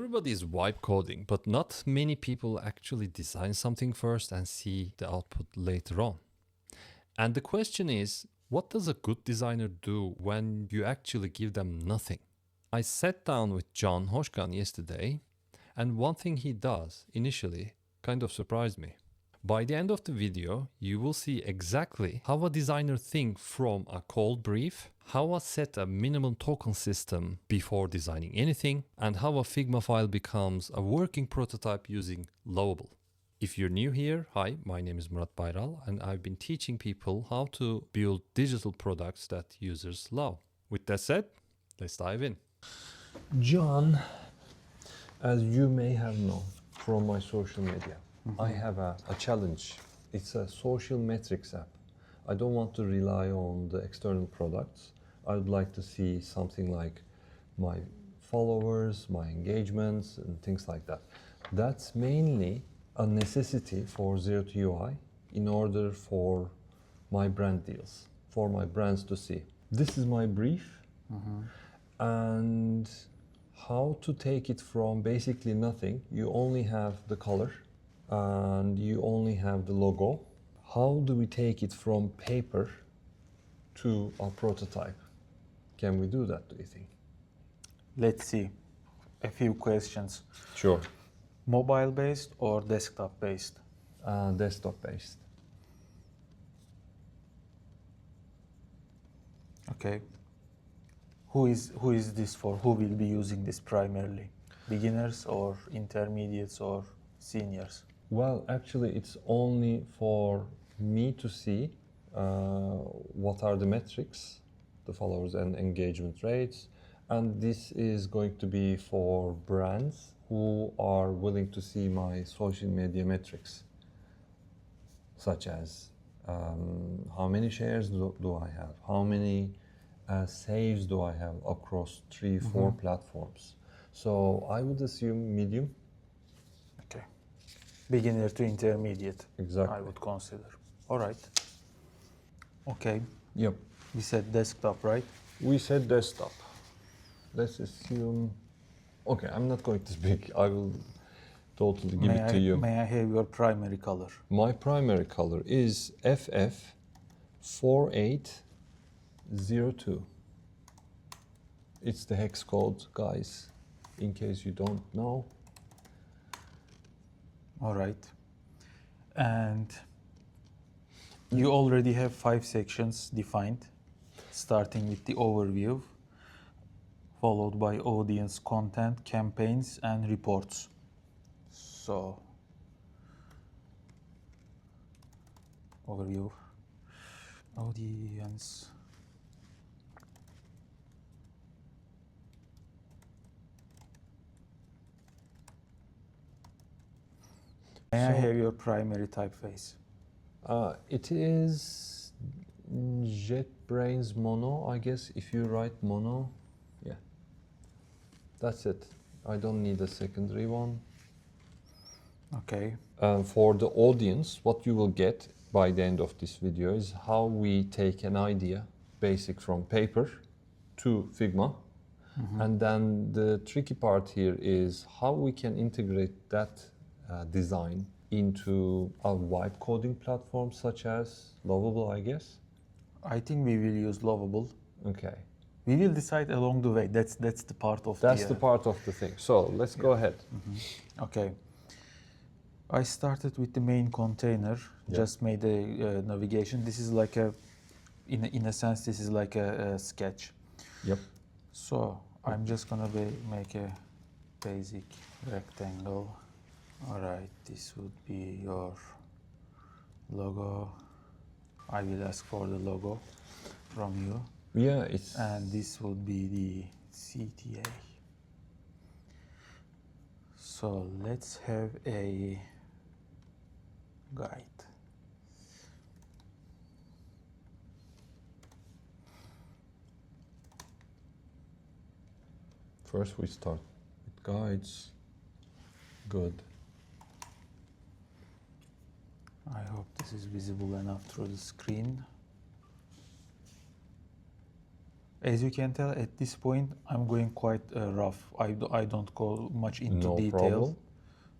Everybody is vibe coding, but not many people actually design something first and see the output later on. And the question is, what does a good designer do when you actually give them nothing? I sat down with Can Hoskan yesterday, and one thing he does initially kind of surprised me. By the end of the video, you will see exactly how a designer thinks from a cold brief, how I set a minimum token system before designing anything, and how a Figma file becomes a working prototype using Lovable. If you're new here, hi, my name is Murat Bayral, and I've been teaching people how to build digital products that users love. With that said, let's dive in. John, as you may have known from my social media, I have a challenge. It's a social metrics app. I don't want to rely on the external products. I would like to see something like my followers, my engagements, and things like that. That's mainly a necessity for Zero to UI in order for my brand deals, for my brands to see. This is my brief, and how to take it from basically nothing. You only have the color and you only have the logo. How do we take it from paper to a prototype? Can we do that, do you think? Let's see. A few questions. Sure. Mobile-based or desktop-based? Desktop-based. Okay. Who is this for? Who will be using this primarily? Beginners or intermediates or seniors? Well, actually, it's only for me to see what are the metrics, the followers and engagement rates. And this is going to be for brands who are willing to see my social media metrics, such as how many shares do I have, how many saves do I have across 3-4 platforms. So I would assume medium. Okay. Beginner to intermediate. Exactly. I would consider. All right. Okay. Yep. We said desktop, right? We said desktop. Let's assume. Okay, I'm not going to speak. I will totally give it to you. May I have your primary color? My primary color is FF4802. It's the hex code, guys, in case you don't know. All right. And you already have 5 sections defined, starting with the overview, followed by audience, content, campaigns, and reports. So, overview, audience. May I have your primary typeface? It is JetBrains Mono, I guess. If you write Mono, yeah, that's it. I don't need a secondary one. Okay. For the audience, what you will get by the end of this video is how we take an idea, basic from paper, to Figma. And then the tricky part here is how we can integrate that design into a vibe coding platform such as Lovable, I guess. I think we will use Lovable. Okay. We will decide along the way. That's the part of the part of the thing. So let's go ahead. Okay. I started with the main container. Just made a navigation. This is like a, in a sense, this is like a sketch. Yep. So I'm just gonna make a basic rectangle. All right, this would be your logo. I will ask for the logo from you. Yeah, it's... And this would be the CTA. So let's have a guide. First we start with guides. Good. I hope this is visible enough through the screen. As you can tell, at this point, I'm going quite rough. I don't go much into No details, problem.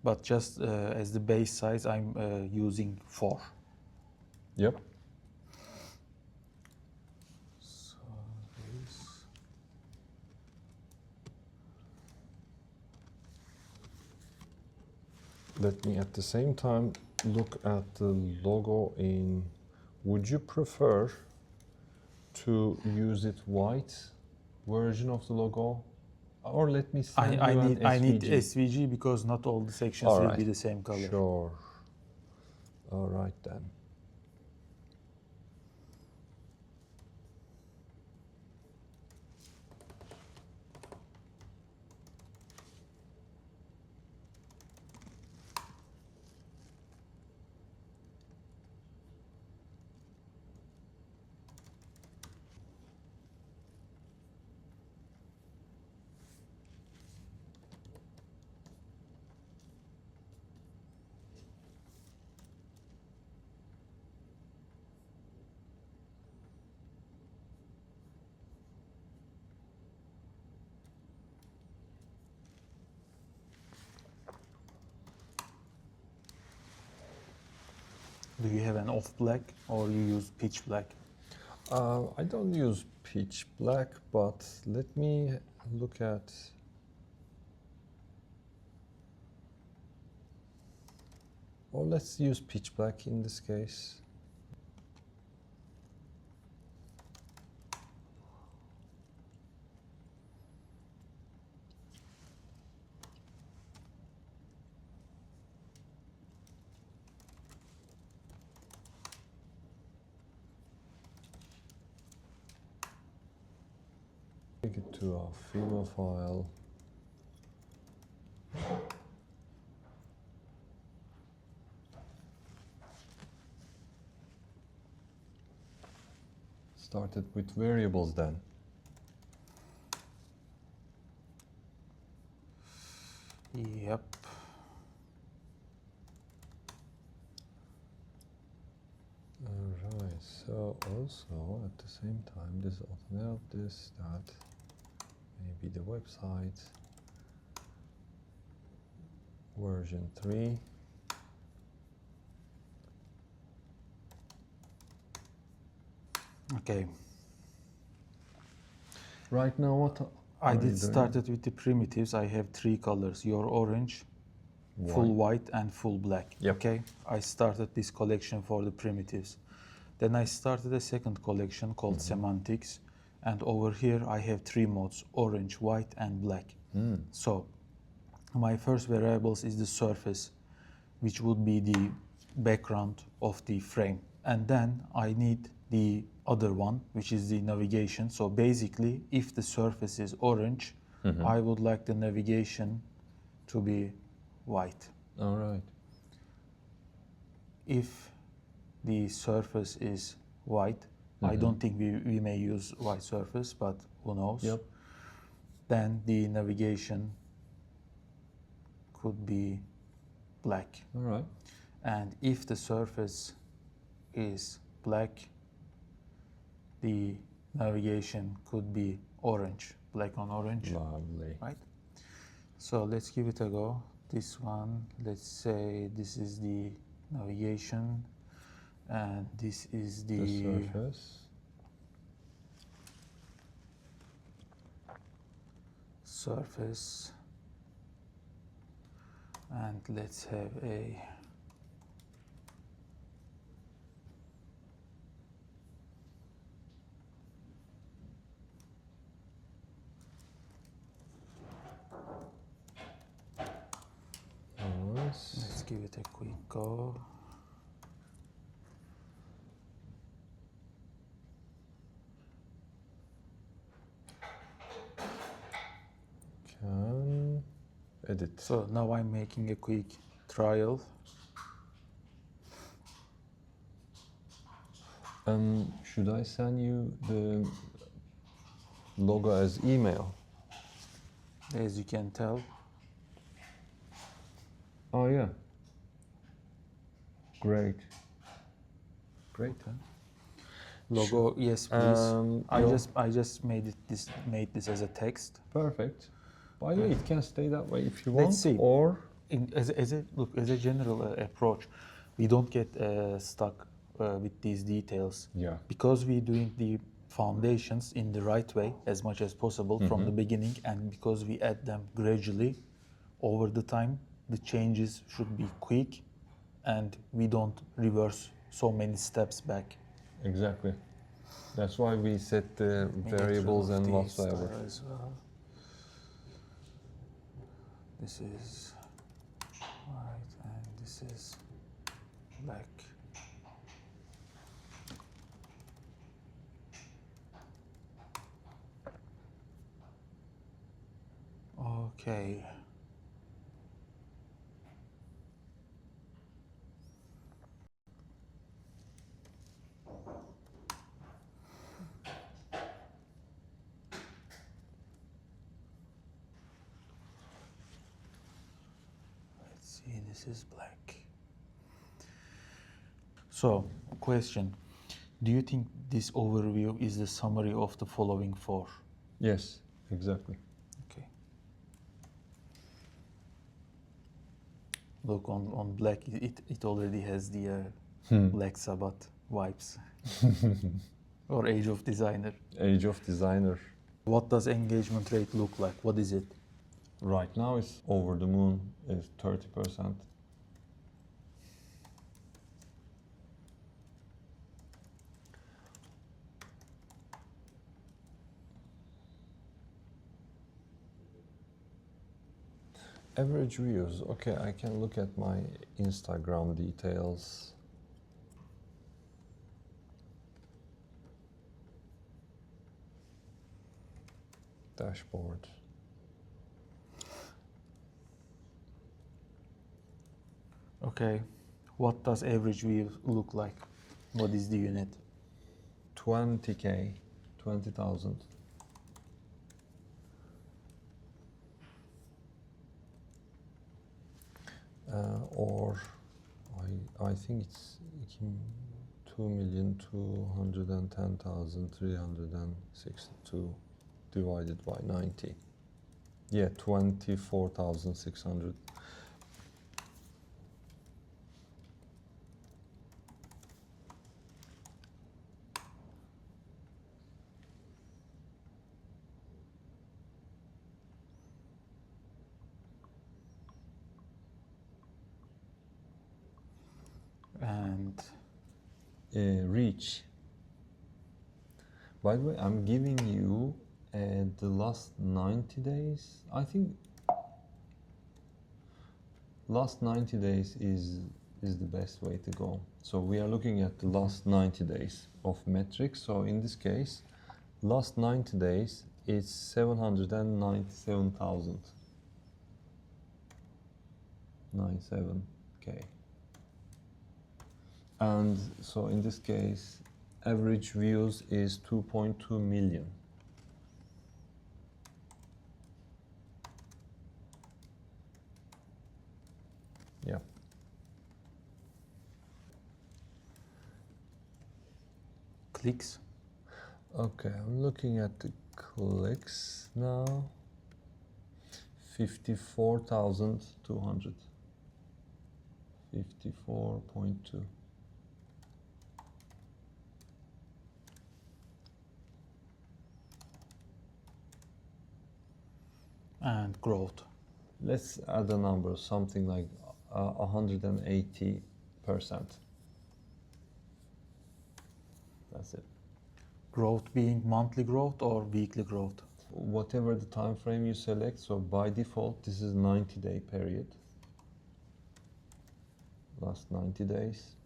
but just as the base size, I'm using 4. Yep. So this. Let me at the same time look at the logo in. Would you prefer to use it white version of the logo, or let me send you an SVG? I need SVG because not all the sections All will right. be the same color. Sure. All right then. Do you have an off black or you use pitch black? I don't use pitch black, but let me look at. Or let's use pitch black in this case. Take it to our Figma file. Started with variables then. Yep. Alright, so also at the same time, this auto this, that, maybe the website, version 3. Okay. Right now, what I are you did doing? started with the primitives. I have 3 colors, your orange, full white and full black. Yep. Okay, I started this collection for the primitives. Then I started a second collection called semantics, and over here I have 3 modes, orange, white and black. So my first variables is the surface, which would be the background of the frame, and then I need the other one, which is the navigation. So basically, if the surface is orange, I would like the navigation to be white. All right. If the surface is white, I don't think we may use white surface, but who knows? Yep. Then the navigation could be black. All right. And if the surface is black, the navigation could be orange, black on orange, Lovely. right? So let's give it a go. This one, let's say this is the navigation, and this is The surface. surface. And let's have a let's give it a quick go. Can edit. So now I'm making a quick trial. Should I send you the logo as email? As you can tell, Oh yeah. Great. Great, huh? Logo, yes, please. Your- I just made this as a text. Perfect. By the way, it can stay that way if you want. Let's see. Or As a general approach, we don't get stuck with these details. Yeah. Because we're doing the foundations in the right way as much as possible from the beginning, and because we add them gradually over the time, the changes should be quick, and we don't reverse so many steps back. Exactly. That's why we set the variables and whatsoever. As well. This is white and this is black. Okay. Let's see, this is black. So, question. Do you think this overview is the summary of the following four? Yes, exactly. Okay. Look, on black, it already has the Black Sabbath vibes. Or Age of Designer. Age of Designer. What does engagement rate look like? What is it? Right now it's over the moon, is 30%. Average views. Okay, I can look at my Instagram details. Dashboard. Okay. What does average view look like? What is the unit? 20K, 20,000. Or I think it's 2,210,362 divided by 90. Yeah, 24,600. And Reach. By the way, I'm giving you the last 90 days. I think last 90 days is the best way to go. So we are looking at the last 90 days of metrics. So in this case, last 90 days is 797,000. 97K. And so in this case, average views is 2.2 million. Yeah. clicks. Okay, I'm looking at the clicks now. 54,200. 54.2. And growth. Let's add a number, something like 180%. That's it. Growth being monthly growth or weekly growth? Whatever the time frame you select, so by default this is 90-day period. Last 90 days.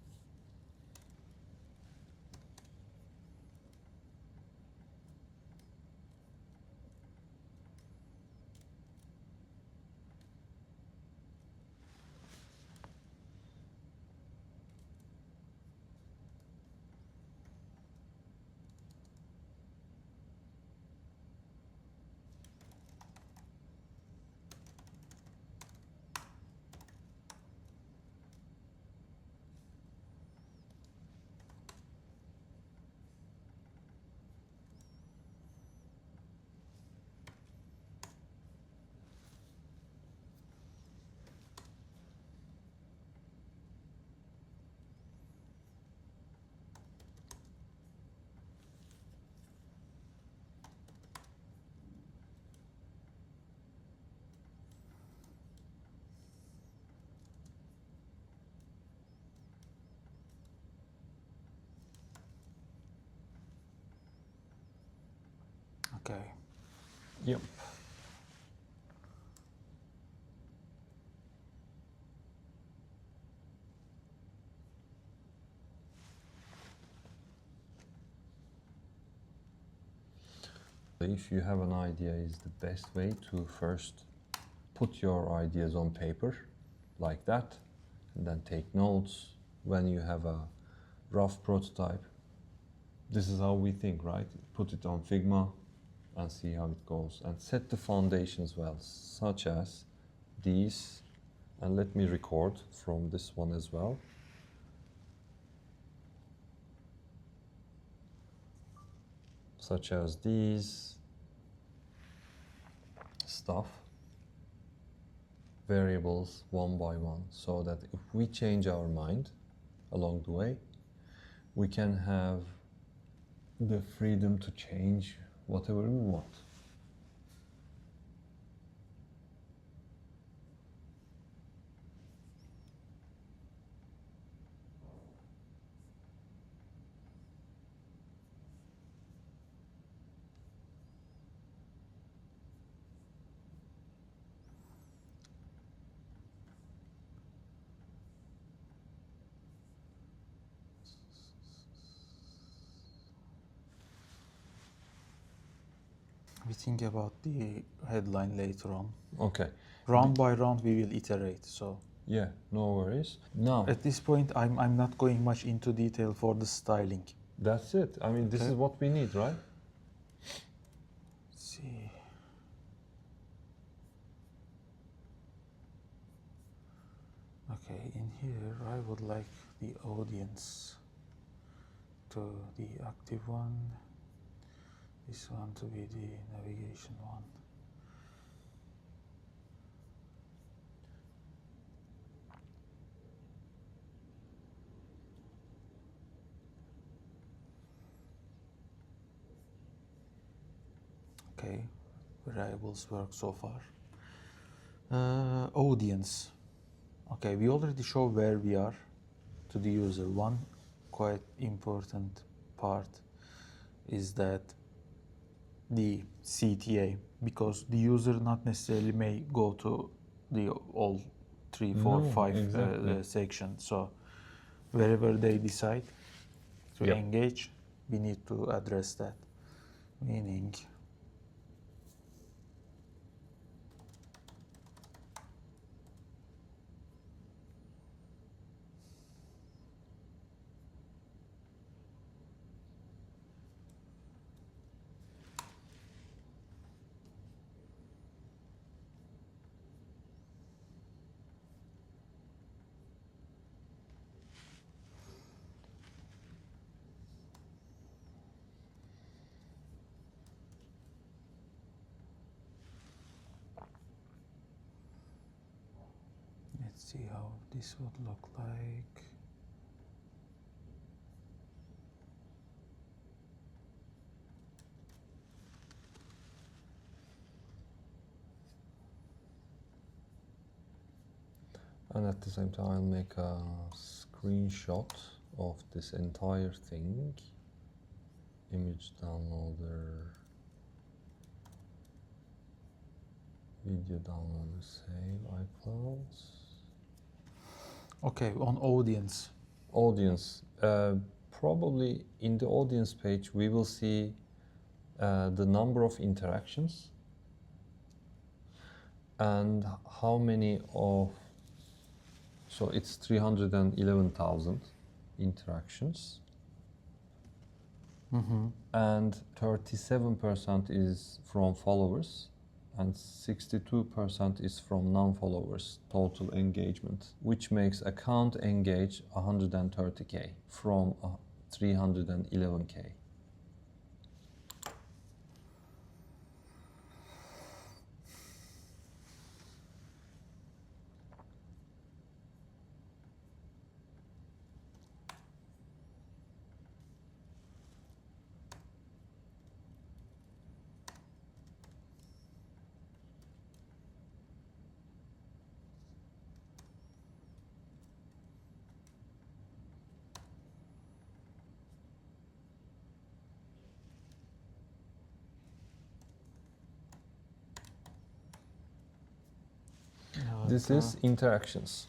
Okay. Yep. If you have an idea, is the best way to first put your ideas on paper like that, and then take notes when you have a rough prototype. This is how we think, right? Put it on Figma and see how it goes, and set the foundations well, such as these. And let me record from this one as well. Such as these stuff, variables one by one, so that if we change our mind along the way, we can have the freedom to change whatever we want. We think about the headline later on. Okay. Round by round, we will iterate. So Yeah, no worries. Now, at this point, I'm not going much into detail for the styling. that's it. I mean, this Okay. is what we need, right? Let's see. Okay, in here, I would like the audience to the active one. This one to be the navigation one. Okay, variables work so far. Audience. Okay, we already show where we are to the user. One quite important part is that the CTA, because the user not necessarily may go to the all 3, 4, No, 5 exactly. sections. So wherever they decide to Yep. engage, we need to address that. Meaning, let's see how this would look like. And at the same time, I'll make a screenshot of this entire thing. Image downloader, video downloader, save, iClouds. Okay, on audience. Audience. Probably in the audience page, we will see the number of interactions and how many of, so it's 311,000 interactions. And 37% is from followers and 62% is from non-followers total engagement, which makes account engage 130K from 311K. This is interactions.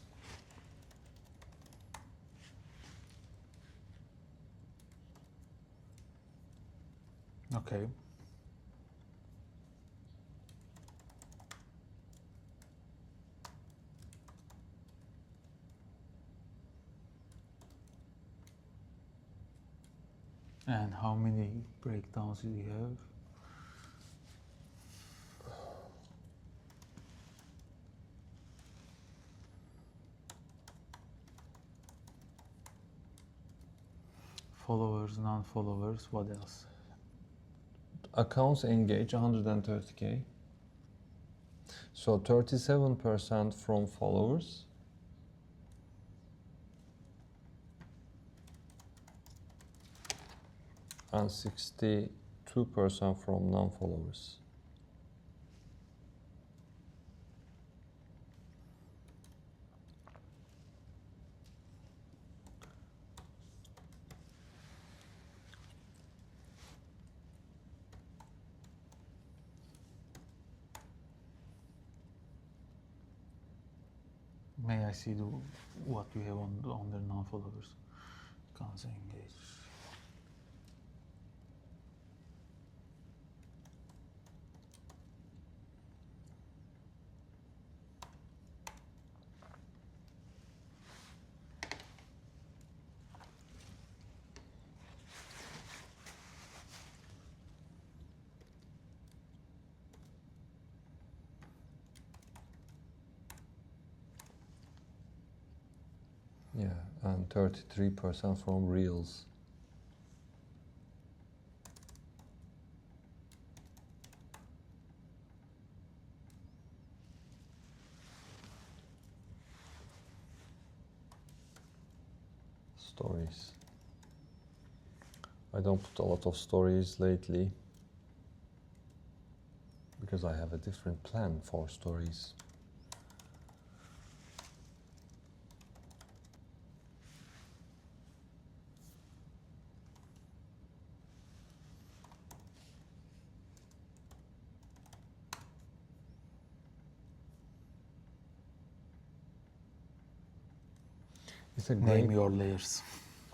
Okay. And how many breakdowns do you have? Followers, non-followers, what else? Accounts engage 130K. So 37% from followers. And 62% from non-followers. May I see what you have on the non-followers? Accounts engage. Yeah, and 33% from reels. Stories. I don't put a lot of stories lately because I have a different plan for stories. It's a great, Name your layers.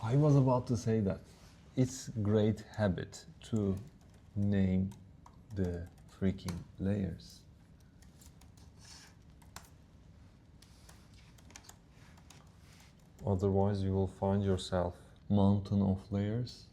I was about to say that. It's great habit to name the freaking layers. Otherwise you will find yourself mountain of layers.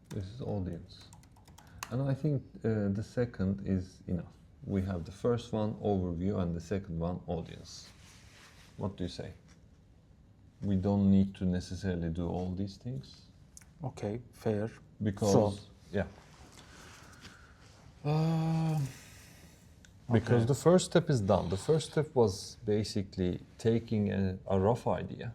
This is audience. And I think the second is enough. We have the first one, overview, and the second one, audience. What do you say? We don't need to necessarily do all these things. Okay, fair. Because, So, yeah. Okay. Because the first step is done. The first step was basically taking a rough idea.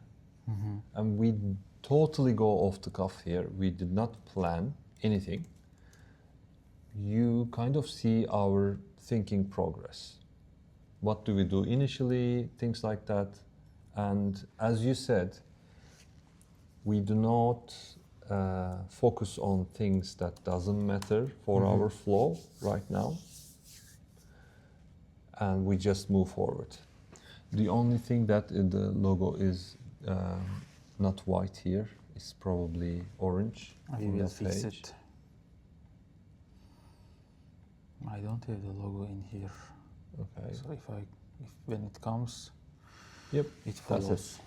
And we totally go off the cuff here. We did not plan anything. You kind of see our thinking progress. What do we do initially, things like that. And as you said, we do not focus on things that doesn't matter for our flow right now. And we just move forward. The only thing that in the logo is not white here, it's probably orange. I on will this fix page. it. I don't have the logo in here. Okay. So if when it comes, Yep, it that's it. follows.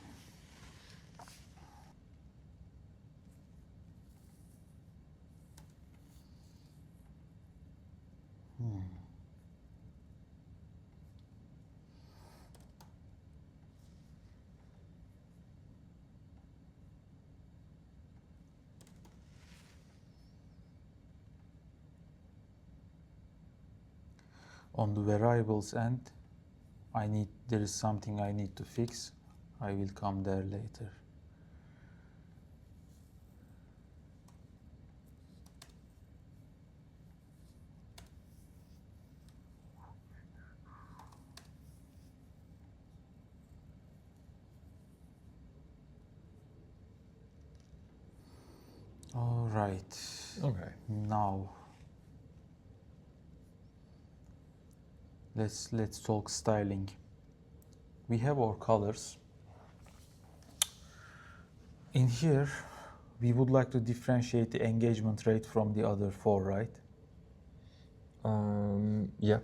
On the variables end, there is something I need to fix. I will come there later. All right. Okay. Now let's talk styling. We have our colors. In here, we would like to differentiate the engagement rate from the other four, right? Yep.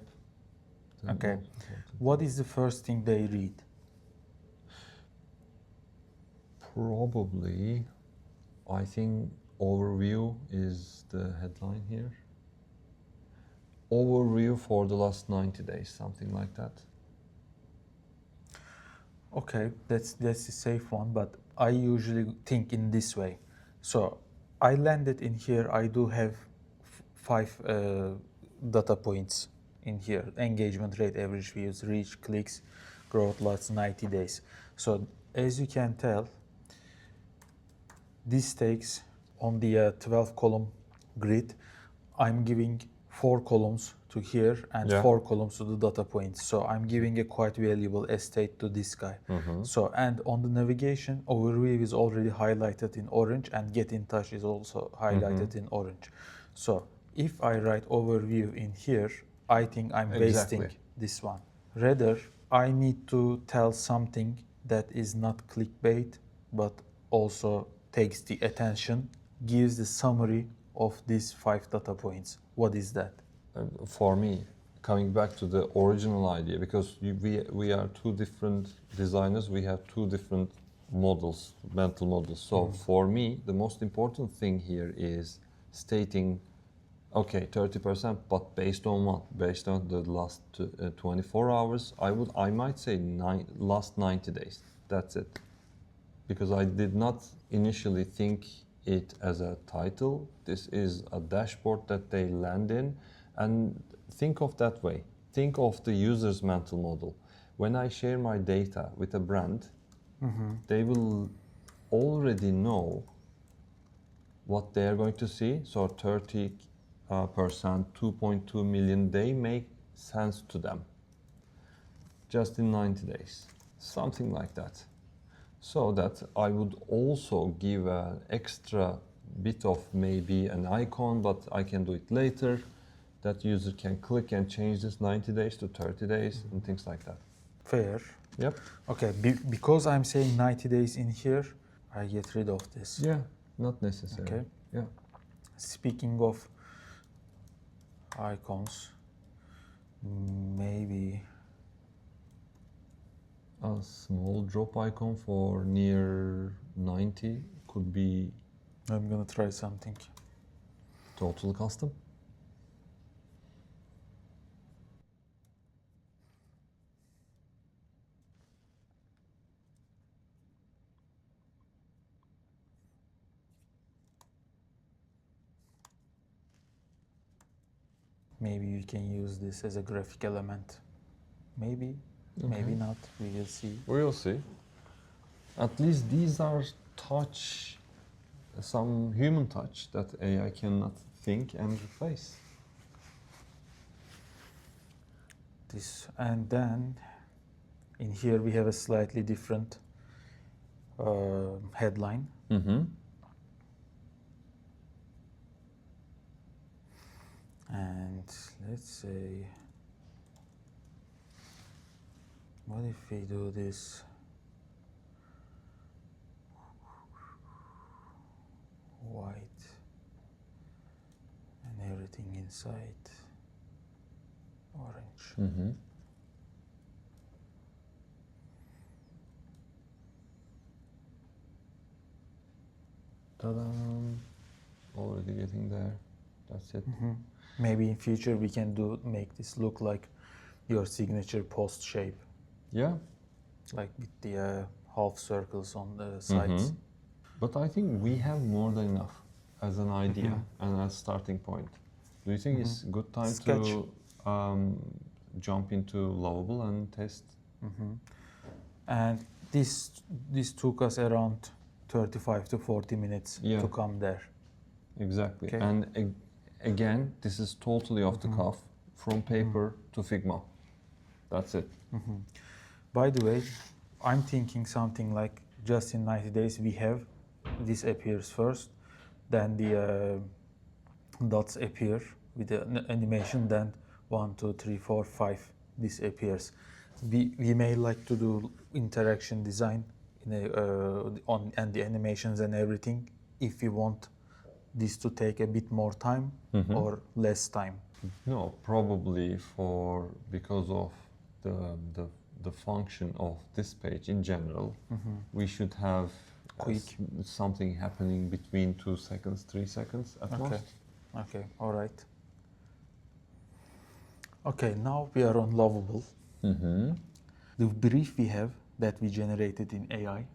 Okay. What is the first thing they read? Probably, I think overview is the headline here. Overview for the last 90 days, something like that. Okay, that's a safe one, but I usually think in this way. So I landed in here. I do have five data points in here: engagement rate, average views, reach, clicks, growth last 90 days. So as you can tell, this takes on the 12 column grid. I'm giving 4 columns to here and Yeah. 4 columns to the data points. So I'm giving a quite valuable estate to this guy. So, and on the navigation, overview is already highlighted in orange and get in touch is also highlighted in orange. So if I write overview in here, I think I'm wasting Exactly. this one. Rather, I need to tell something that is not clickbait, but also takes the attention, gives the summary of these 5 data points. What is that? For me, coming back to the original idea, because we are two different designers, we have two different models, mental models. So for me, the most important thing here is stating, okay, 30%, but based on what? Based on the last 24 hours. I might say last 90 days. That's it. Because I did not initially think it as a title. This is a dashboard that they land in, and think of that way. Think of the user's mental model. When I share my data with a brand, they will already know what they are going to see. So 30%, 2.2 million, they make sense to them just in 90 days, something like that. So that I would also give an extra bit of maybe an icon, but I can do it later. That user can click and change this 90 days to 30 days and things like that. Fair. Yep. Okay, because I'm saying 90 days in here, I get rid of this. Yeah, not necessary. Okay. Yeah. Speaking of icons, maybe A small drop icon for near 90 could be I'm gonna try something. total custom. Maybe we can use this as a graphic element. Maybe, maybe not. We will see. We will see. At least these are some human touch that AI cannot think and replace. This, and then in here we have a slightly different headline. And let's say, what if we do this white and everything inside orange? Ta-da! Already getting there. That's it. Maybe in future we can make this look like your signature post shape, Yeah. like with the half circles on the sides. But I think we have more than enough as an idea and as starting point. Do you think it's a good time Sketch. to jump into Lovable and test? And this took us around 35 to 40 minutes Yeah. to come there. Exactly. Okay. And again, this is totally off the cuff, from paper to Figma. That's it. By the way, I'm thinking something like just in 90 days we have this appears first, then the dots appear with the animation, then 1, 2, 3, 4, 5 this appears. We may like to do interaction design in and the animations and everything if we want this to take a bit more time or less time. No, probably because of the function of this page in general, we should have Quick. something happening between 2 seconds, 3 seconds at most. Okay, all right. Okay, now we are on Lovable. The brief we have that we generated in AI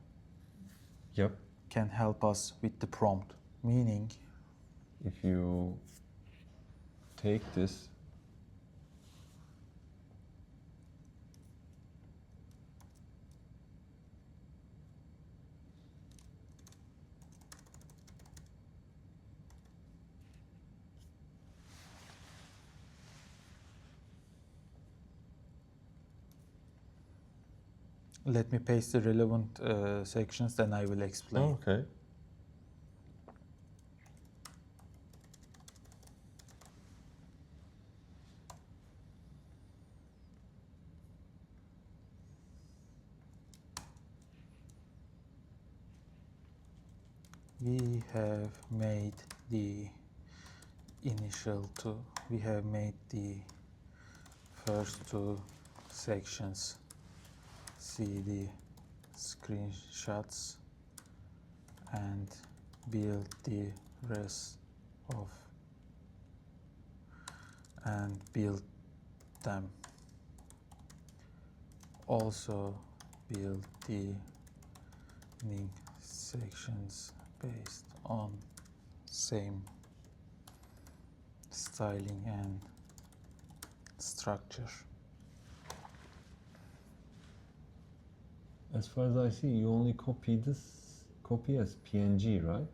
Yep. can help us with the prompt, meaning If you take this, let me paste the relevant sections, then I will explain. okay. We have made the we have made the first two sections. See the screenshots and build the rest of and build them. Also build the link sections based on same styling and structure. As far as I see, you only copy as PNG, right?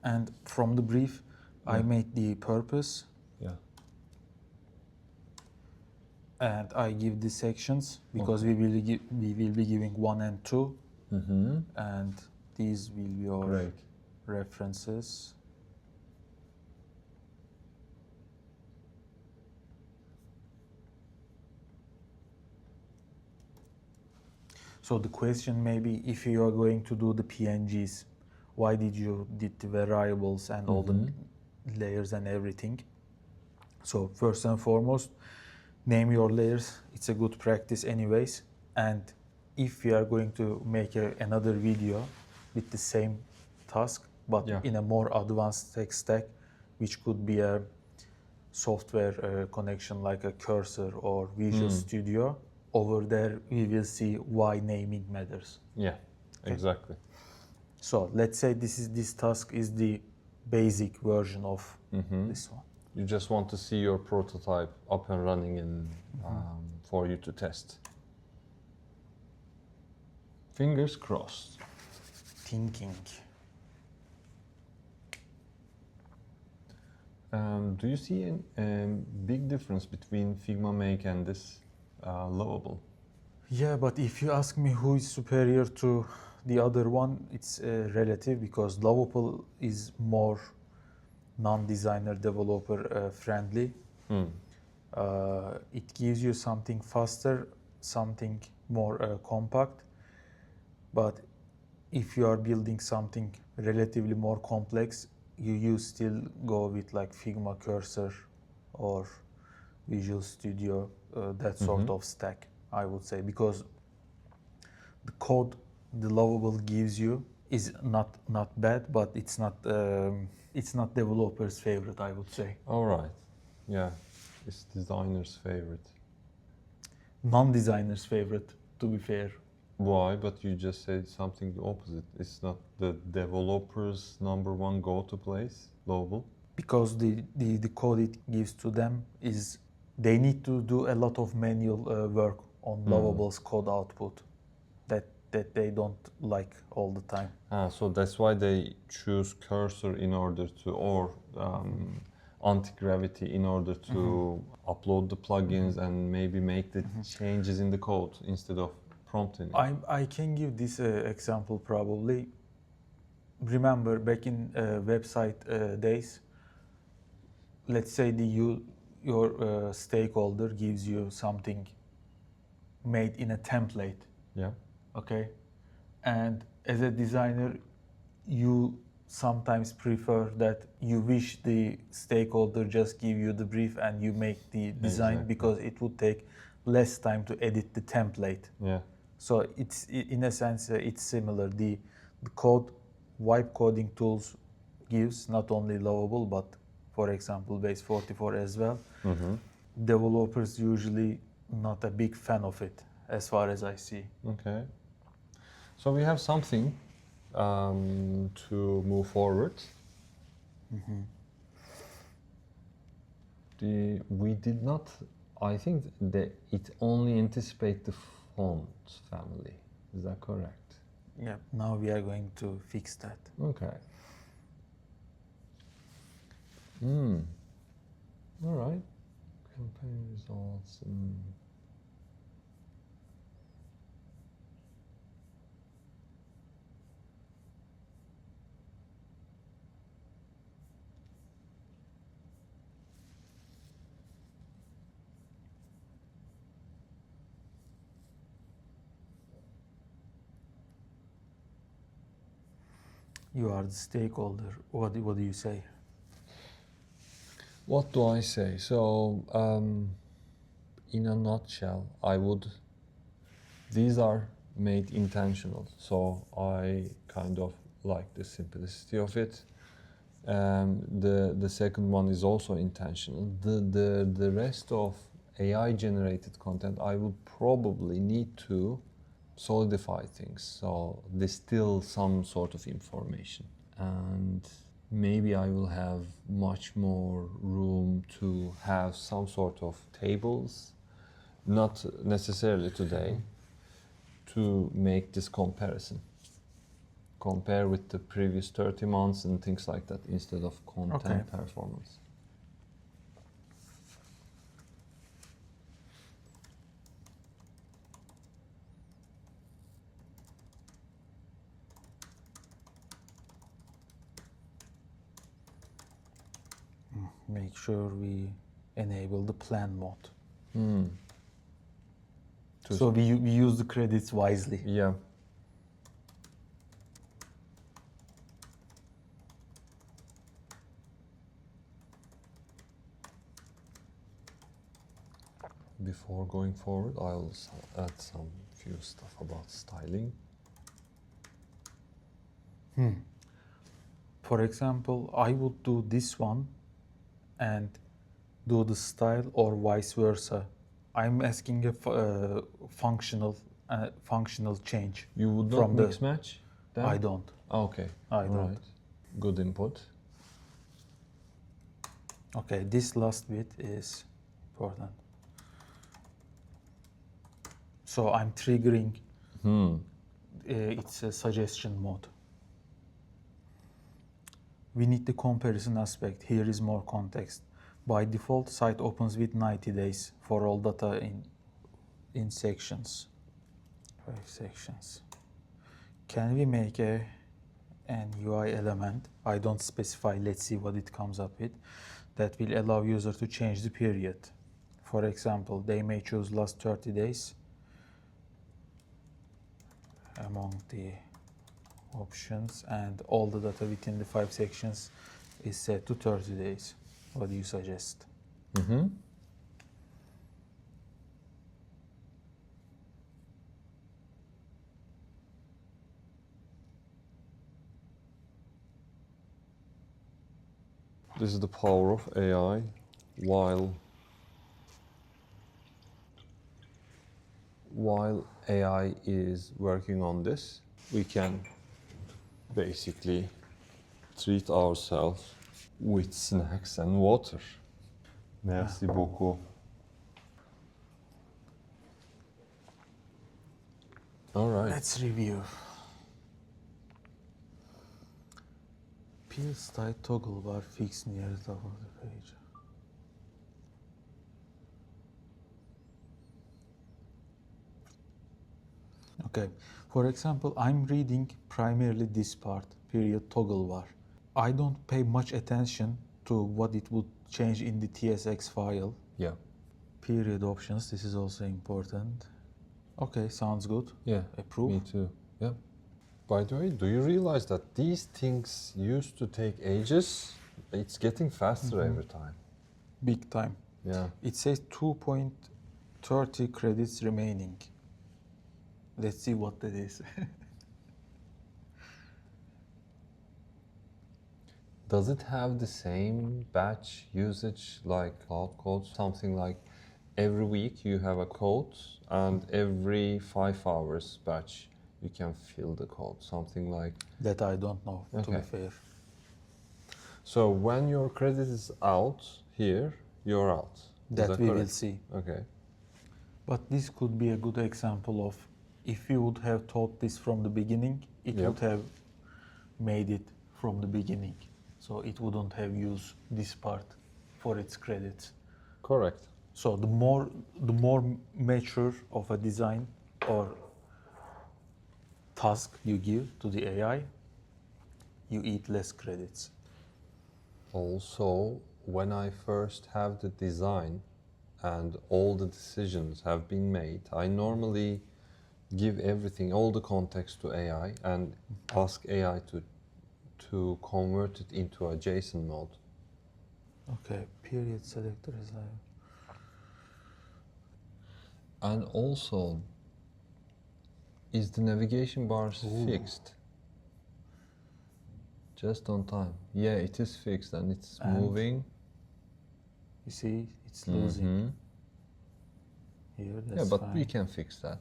And from the brief, I Yeah. made the purpose Yeah. and I give the sections because we will be giving 1 and 2, and these will be your Great. references. So the question may be, if you are going to do the PNGs, why did you did the variables and all the layers and everything? So first and foremost, name your layers. It's a good practice anyways. And if you are going to make another video with the same task, but Yeah. in a more advanced tech stack, which could be a software connection like a Cursor or Visual Studio, over there we will see why naming matters. Yeah. Exactly. So let's say this task is the basic version of this one. You just want to see your prototype up and running and for you to test. Fingers crossed. Thinking. Do you see a big difference between Figma Make and this Lovable? Yeah, but if you ask me who is superior to the other one, it's relative, because Lovable is more non-designer developer friendly. It gives you something faster, something more compact. But if you are building something relatively more complex, you still go with like Figma, Cursor, or Visual Studio, that sort of stack, I would say, because the code the Lovable gives you is not bad, but it's not developers' favorite, I would say. All right. Yeah, it's designer's favorite. Non-designers' favorite, to be fair. Why? But you just said something opposite. It's not the developer's number one go-to place, Lovable. Because the code it gives to them is they need to do a lot of manual work on Lovable's code output that they don't like all the time. So that's why they choose cursor in order to, or anti-gravity in order to upload the plugins and maybe make the changes in the code instead of prompting it. I can give this example probably. Remember back in website days, let's say your stakeholder gives you something made in a template, Yeah. okay? And as a designer, you sometimes prefer that you wish the stakeholder just give you the brief and you make the design Exactly. because it would take less time to edit the template. Yeah. So it's in a sense it's similar. The code wipe coding tools gives not only Lovable but for example base 44 as well. Developers usually not a big fan of it as far as I see. Okay. So we have something to move forward. We did not, I think that it only anticipate the font family. Is that correct? Yeah, now we are going to fix that. Okay. All right. Campaign results. You are the stakeholder. What do you say? What do I say? So, in a nutshell, these are made intentional. So I kind of like the simplicity of it. The second one is also intentional. The rest of AI generated content, I would probably need to solidify things. So distill some sort of information, and maybe I will have much more room to have some sort of tables, not necessarily today, to make this comparison. Compare with the previous 30 months and things like that instead of content performance. Make sure we enable the plan mode. So we use the credits wisely. Yeah. Before going forward, I'll add some few stuff about styling. For example, I would do this one and do the style or vice versa. I'm asking a functional change. You would not From mix match? Then? I don't. Okay. I don't. Right. Good input. Okay, this last bit is important. So I'm triggering. It's a suggestion mode. We need the comparison aspect. Here is more context. By default, site opens with 90 days for all data in sections. 5 sections. Can we make an UI element? I don't specify. Let's see what it comes up with. That will allow user to change the period. For example, they may choose last 30 days among the options, and all the data within the 5 sections is set to 30 days. What do you suggest? This is the power of AI. While AI is working on this, we can basically treat ourselves with snacks and water. Merci beaucoup. All right. Let's review. Peel style toggle bar fixed near the top of the page. Okay, for example, I'm reading primarily this part, period toggle bar. I don't pay much attention to what it would change in the TSX file. Yeah. Period options, this is also important. Okay, sounds good. Yeah. Approve. Me too. Yeah. By the way, do you realize that these things used to take ages? It's getting faster every time. Big time. Yeah. It says 2.30 credits remaining. Let's see what that is. Does it have the same batch usage like cloud code? Something like every week you have a code and every 5 hours batch you can fill the code. Something like That I don't know, to be Okay. fair. So when your credit is out here, you're out. Is That we will correct? see. Okay. But this could be a good example of if you would have taught this from the beginning, it Yep. would have made it from the beginning. So it wouldn't have used this part for its credits. Correct. So the more mature of a design or task you give to the AI, you eat less credits. Also, when I first have the design and all the decisions have been made, I normally give everything, all the context to AI and ask AI to convert it into a JSON mode. Okay, period selector is like. And also, is the navigation bars Ooh. fixed? Just on time. Yeah, it is fixed and it's And moving. You see, it's losing. Mhm. Here, Yeah, that's but fine. we can fix that.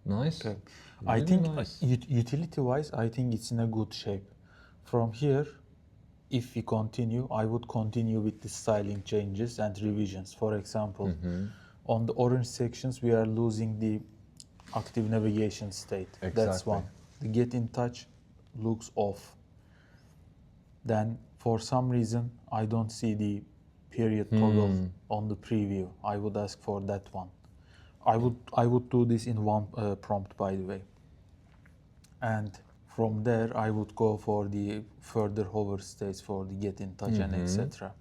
Nice. Okay. I Really think nice. utility-wise, I think it's in a good shape. From here, if we continue, I would continue with the styling changes and revisions. For example, on the orange sections, we are losing the active navigation state. That's Exactly. one. The get in touch looks off. Then, for some reason, I don't see the period toggle on the preview. I would ask for that one. I would do this in one prompt, by the way. And from there, I would go for the further hover states for the get in touch and etc.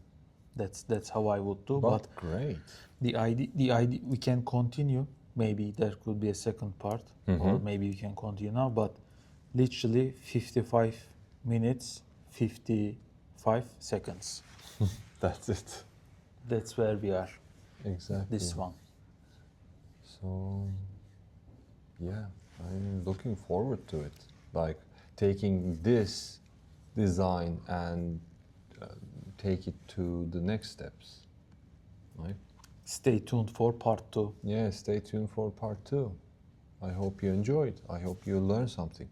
That's how I would do. But great. the idea we can continue. Maybe there could be a second part, or maybe we can continue now. But literally 55 minutes, 55 seconds. That's it. That's where we are. Exactly. This one. So, yeah, I'm looking forward to it. Like taking this design and take it to the next steps. Right? Stay tuned for part 2. Yeah, stay tuned for part 2. I hope you enjoyed. I hope you learned something.